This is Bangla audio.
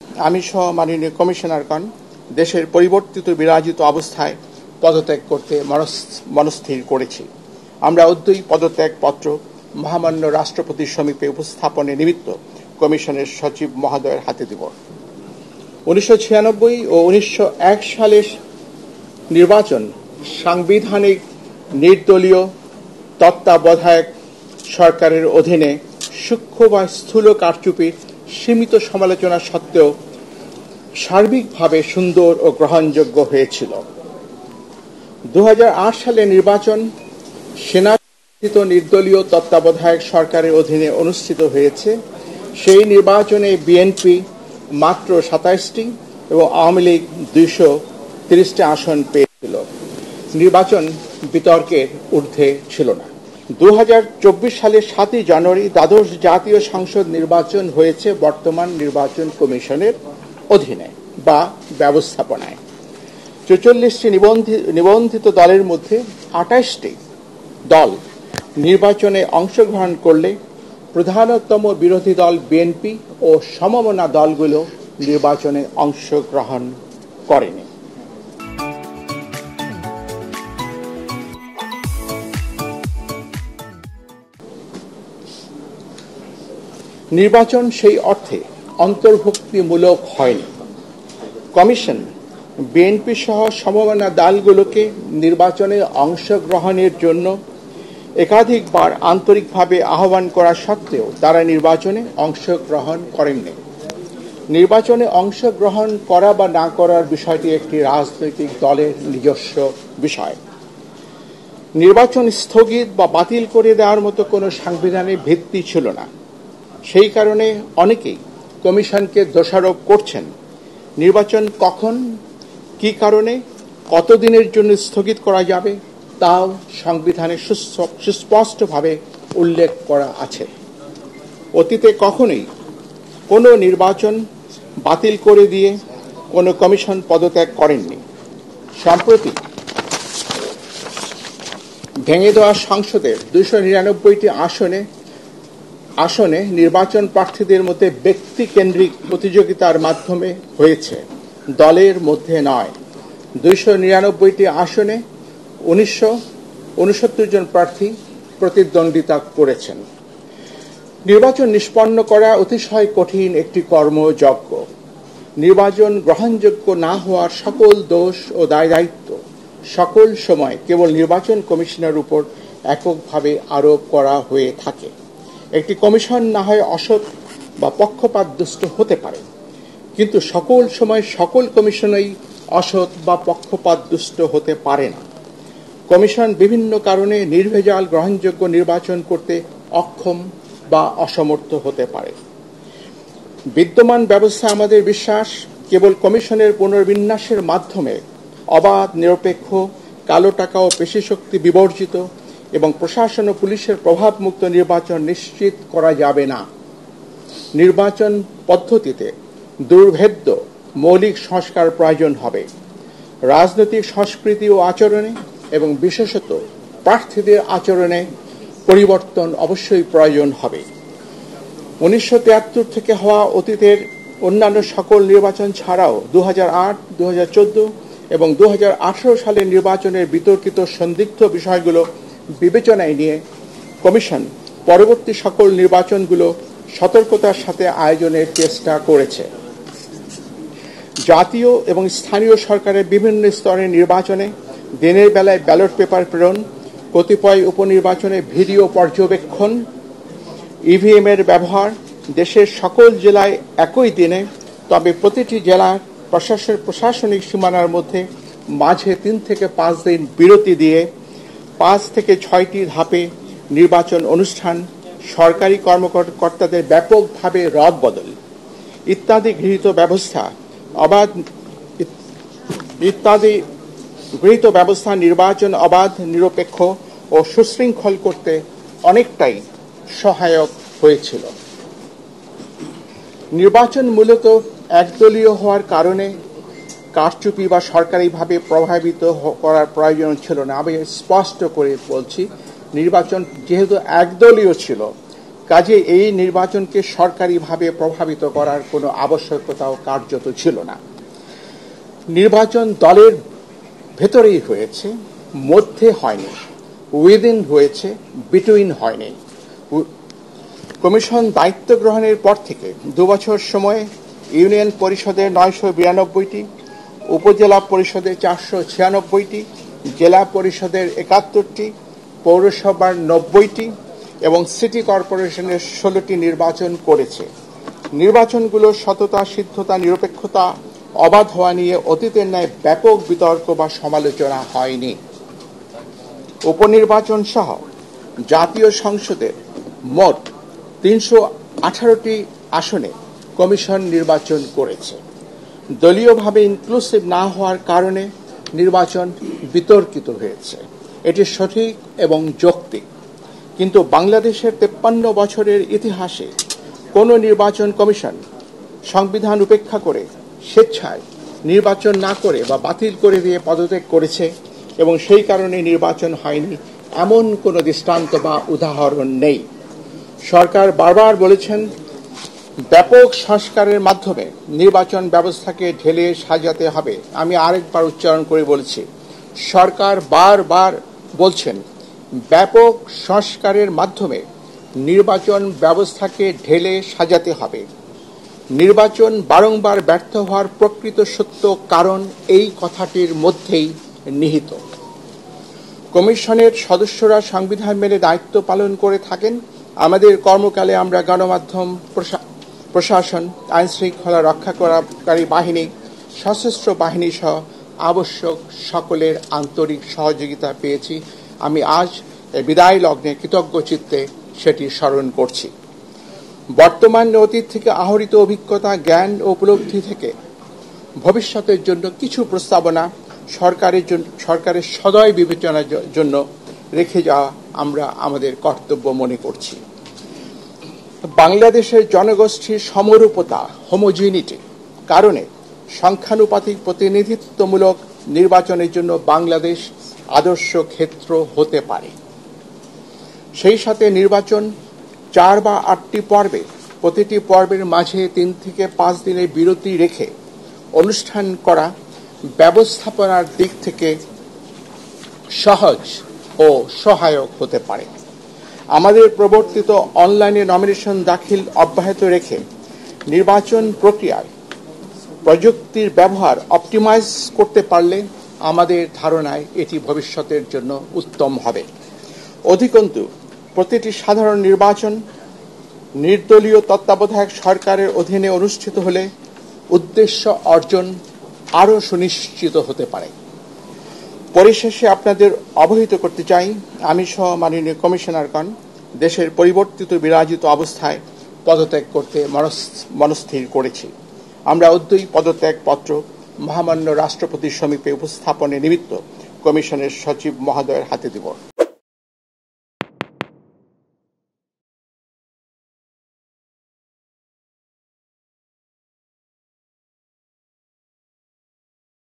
আমি সহ মাননীয় কমিশনারগণ দেশের পরিবর্তিত বিরাজিত অবস্থায় পদত্যাগ করতে মনস্থির করেছি। আমরা অদ্যই পদত্যাগ পত্র মহামান্য রাষ্ট্রপতির সমীপে উপস্থাপনের নিমিত্ত কমিশনের সচিব মহোদয়ের হাতে দেব। 1996 ও 1901 সালের নির্বাচন সাংবিধানিক নির্দলীয় তত্ত্বাবধায়ক সরকারের অধীনে সূক্ষ্ম বা স্থূল কারচুপির সীমিত সমালোচনা সত্ত্বেও সার্বিকভাবে সুন্দর ও গ্রহণযোগ্য হয়েছিল। 2008 সালের নির্বাচন সেনাশাসিত নির্দলীয় তত্ত্বাবধায়ক সরকারের অধীনে অনুষ্ঠিত হয়েছে। সেই নির্বাচনে বিএনপি মাত্র 27টি এবং আওয়ামী লীগ 230টি আসন পেয়েছিল। নির্বাচন বিতর্কের ঊর্ধ্বে ছিল না। 2024 সালের 7 জানুয়ারি দ্বাদশ জাতীয় সংসদ নির্বাচন হয়েছে বর্তমান নির্বাচন কমিশনের অধীনে বা ব্যবস্থাপনায়। 44টি নিবন্ধিত দলের মধ্যে 28টি দল নির্বাচনে অংশগ্রহণ করলে প্রধানতম বিরোধী দল বিএনপি ও সমমনা দলগুলো নির্বাচনে অংশগ্রহণ করেনি। নির্বাচন সেই অর্থে অন্তর্ভুক্তিমূলক হয়নি। কমিশন বিএনপি সহ সমমনা দলগুলোকে নির্বাচনে অংশগ্রহণের জন্য একাধিকবার আন্তরিকভাবে আহ্বান করা সত্ত্বেও তারা নির্বাচনে অংশগ্রহণ করেননি। নির্বাচনে অংশগ্রহণ করা বা না করার বিষয়টি একটি রাজনৈতিক দলের নিজস্ব বিষয়। নির্বাচন স্থগিত বা বাতিল করে দেওয়ার মতো কোনো সাংবিধানিক ভিত্তি ছিল না। সেই কারণে অনেকেই কমিশনকে দোষারোপ করছেন নির্বাচন কখন, কি কারণে, কতদিনের জন্য স্থগিত করা যাবে তাও সংবিধানে সুস্পষ্টভাবে উল্লেখ করা আছে। অতীতে কখনোই কোনো নির্বাচন বাতিল করে দিয়ে কোনো কমিশন পদত্যাগ করেননি। সম্প্রতি ভেঙে দেওয়া সংসদের 299টি আসনে নির্বাচন প্রার্থীদের মধ্যে ব্যক্তিকেন্দ্রিক প্রতিযোগিতার মাধ্যমে হয়েছে, দলের মধ্যে নয়। 299টি আসনে 1969 জন প্রার্থী প্রতিদ্বন্দ্বিতা করেছেন। নির্বাচন নিষ্পন্ন করা অতিশয় কঠিন একটি কর্মযজ্ঞ। নির্বাচন গ্রহণযোগ্য না হওয়ার সকল দোষ ও দায়-দায়িত্ব সকল সময় কেবল নির্বাচন কমিশনের উপর এককভাবে আরোপ করা হয়ে থাকে। একটি কমিশন না হয় অসৎ বা পক্ষপাতদুষ্ট হতে পারে, কিন্তু সকল সময় সকল কমিশনই অসৎ বা পক্ষপাতদুষ্ট হতে পারে না। কমিশন বিভিন্ন কারণে নির্ভেজাল গ্রহণযোগ্য নির্বাচন করতে অক্ষম বা অসমর্থ হতে পারে। বিদ্যমান ব্যবস্থা আমাদের বিশ্বাস কেবল কমিশনের পুনর্বিন্যাসের মাধ্যমে অবাধ, নিরপেক্ষ, কালো টাকা ও পেশিশক্তি বিবর্জিত এবং প্রশাসন ও পুলিশের প্রভাবমুক্ত নির্বাচন নিশ্চিত করা যাবে না। নির্বাচন পদ্ধতিতে দুর্ভেদ্য মৌলিক সংস্কার প্রয়োজন হবে। রাজনৈতিক সংস্কৃতি ও আচরণে এবং বিশেষত প্রার্থীদের আচরণে পরিবর্তন অবশ্যই প্রয়োজন হবে। 1973 থেকে হওয়া অতীতের অন্যান্য সকল নির্বাচন ছাড়াও 2008, 2014 এবং 2018 সালের নির্বাচনের বিতর্কিত সন্দিগ্ধ বিষয়গুলো বিবেচনায় নিয়ে কমিশন পরবর্তী সকল নির্বাচনগুলো সতর্কতার সাথে আয়োজনের চেষ্টা করেছে। জাতীয় এবং স্থানীয় সরকারের বিভিন্ন স্তরের নির্বাচনে দিনের বেলায় ব্যালট পেপার প্রেরণ, কতিপয় উপনির্বাচনে ভিডিও পর্যবেক্ষণ, ইভিএম এর ব্যবহার, দেশের সকল জেলায় একই দিনে তবে প্রতিটি জেলার প্রশাসনিক সীমানার মধ্যে মাঝে 3 থেকে 5 দিন বিরতি দিয়ে 5 থেকে 6টি ধাপে নির্বাচন অনুষ্ঠান, সরকারি কর্মকর্তাদের ব্যাপকভাবে রদবদল ইত্যাদি গৃহীত ব্যবস্থা নির্বাচন অবাধ, নিরপেক্ষ ও সুশৃঙ্খল করতে অনেকটাই সহায়ক হয়েছিল। নির্বাচন মূলত একদলীয় হওয়ার কারণে কারচুপি বা সরকারিভাবে প্রভাবিত করার প্রয়োজন ছিল না। আমি স্পষ্ট করে বলছি, নির্বাচন যেহেতু একদলীয় ছিল, কাজে এই নির্বাচনকে সরকারিভাবে প্রভাবিত করার কোনো আবশ্যকতাও কার্যত ছিল না। নির্বাচন দলের ভেতরেই হয়েছে, মধ্যে হয়নি, উইদিন হয়েছে, বিটুইন হয়নি। কমিশন দায়িত্ব গ্রহণের পর থেকে 2 বছর সময়ে ইউনিয়ন পরিষদে 992টি, উপজেলা পরিষদে 496টি, জেলা পরিষদের 71টি, পৌরসভার 90টি এবং সিটি কর্পোরেশনের 16টি নির্বাচন করেছে। নির্বাচনগুলোর সততা, সিদ্ধতা, নিরপেক্ষতা, অবাধ হওয়া নিয়ে অতীতের ন্যায় ব্যাপক বিতর্ক বা সমালোচনা হয়নি। উপনির্বাচন সহ জাতীয় সংসদের মোট 318টি আসনে কমিশন নির্বাচন করেছে। দলীয়ভাবে ইনক্লুসিভ না হওয়ার কারণে নির্বাচন বিতর্কিত হয়েছে। এটি সঠিক এবং যৌক্তিক। কিন্তু বাংলাদেশের 53 বছরের ইতিহাসে কোনো নির্বাচন কমিশন সংবিধান উপেক্ষা করে স্বেচ্ছায় নির্বাচন না করে বা বাতিল করে দিয়ে পদত্যাগ করেছে এবং সেই কারণে নির্বাচন হয়নি এমন কোনো দৃষ্টান্ত বা উদাহরণ নেই। সরকার বারবার বলেছেন ব্যাপক সংস্কারের মাধ্যমে নির্বাচন ব্যবস্থাকে ঢেলে সাজাতে হবে। আমি আরেকবার উচ্চারণ করে বলছি, সরকার বারবার বলছেন ব্যাপক সংস্কারের মাধ্যমে নির্বাচন ব্যবস্থাকে ঢেলে সাজাতে হবে। নির্বাচন বারংবার ব্যর্থ হওয়ার প্রকৃত সত্য কারণ এই কথাটির মধ্যেই নিহিত। কমিশনের সদস্যরা সংবিধান মেনে দায়িত্ব পালন করে থাকেন। আমাদের কর্মকালে আমরা গণমাধ্যম, প্রশাসন, আইন শৃঙ্খলা রক্ষাকারী বাহিনী, সশস্ত্র বাহিনী সহ আবশ্যক সকলের আন্তরিক সহযোগিতা পেয়েছি। আমি আজ বিদায় লগ্নে কৃতজ্ঞ চিত্তে সেটি স্মরণ করছি। বর্তমান অতীত থেকে আহরিত অভিজ্ঞতা, জ্ঞান ও উপলব্ধি থেকে ভবিষ্যতের জন্য কিছু প্রস্তাবনা সরকারের সদয় বিবেচনার জন্য রেখে যাওয়া আমরা আমাদের কর্তব্য মনে করছি। বাংলাদেশের জনগোষ্ঠীর সমরূপতা, হোমোজিনিটি কারণে সংখ্যানুপাতিক প্রতিনিধিত্বমূলক নির্বাচনের জন্য বাংলাদেশ আদর্শ ক্ষেত্র হতে পারে। সেই সাথে নির্বাচন 4 বা 8টি পর্বে, প্রতিটি পর্বের মাঝে 3 থেকে 5 দিনের বিরতি রেখে অনুষ্ঠান করা ব্যবস্থাপনার দিক থেকে সহজ ও সহায়ক হতে পারে। আমাদের প্রবর্তিত অনলাইনে নমিনেশন দাখিল অব্যাহত রেখে নির্বাচন প্রক্রিয়ায় প্রযুক্তির ব্যবহার অপটিমাইজ করতে পারলে আমাদের ধারণায় এটি ভবিষ্যতের জন্য উত্তম হবে। অধিকন্তু প্রতিটি সাধারণ নির্বাচন নির্দলীয় তত্ত্বাবধায়ক সরকারের অধীনে অনুষ্ঠিত হলে উদ্দেশ্য অর্জন আরও সুনিশ্চিত হতে পারে। পরিশেষে আপনাদের অবহিত করতে চাই, আমি সহ মাননীয় কমিশনারগণ দেশের পরিবর্তিত বিরাজিত অবস্থায় পদত্যাগ করতে মনস্থির করেছি। আমরা অদ্যই পদত্যাগপত্র মহামান্য রাষ্ট্রপতির সমীপে উপস্থাপনের নিমিত্ত কমিশনের সচিব মহোদয়ের হাতে দেব।